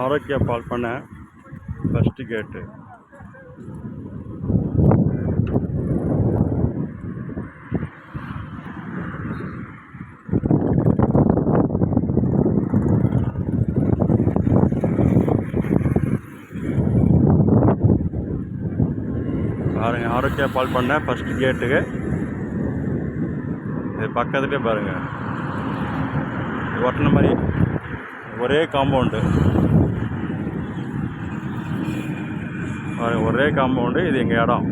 ஆரோக்கியா பால் பண்ண ஃபஸ்ட்டு கேட்டு. பாருங்க, ஆரோக்கியா பால் பண்ண ஃபஸ்ட்டு கேட்டுக்கு இது பக்கத்துலேயே பாருங்கள், ஒட்டின மாதிரி ஒரே காம்பவுண்டு. ஒரே காம்பவுண்டு. இது எங்கள் இடம்.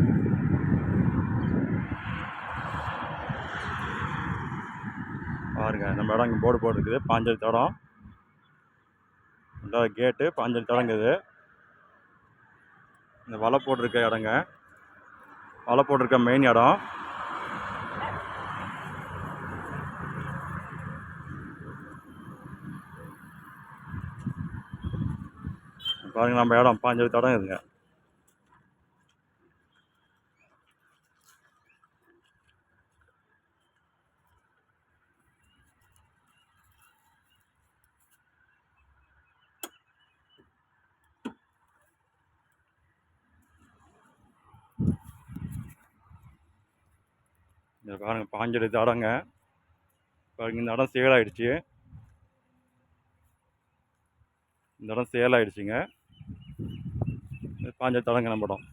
பாருங்க, நம்ம இடம் இங்கே போர்டு போட்டுருக்குது, பாஞ்சல் தடம். ரெண்டாவது கேட்டு, பாஞ்சல் தடங்குது. இந்த வலை போட்டிருக்க இடங்க, வலை போட்டிருக்க மெயின் இடம். பாருங்க, நம்ம இடம் பாஞ்சல் தடம் இதுங்க. இந்த பாருங்க, பாஞ்சல் தடங்க. பாருங்க, இந்த இடம் சேலாயிடுச்சு. இந்த இடம் சேலாயிடுச்சுங்க. பாஞ்சல் தடங்க நம்ம இடம்.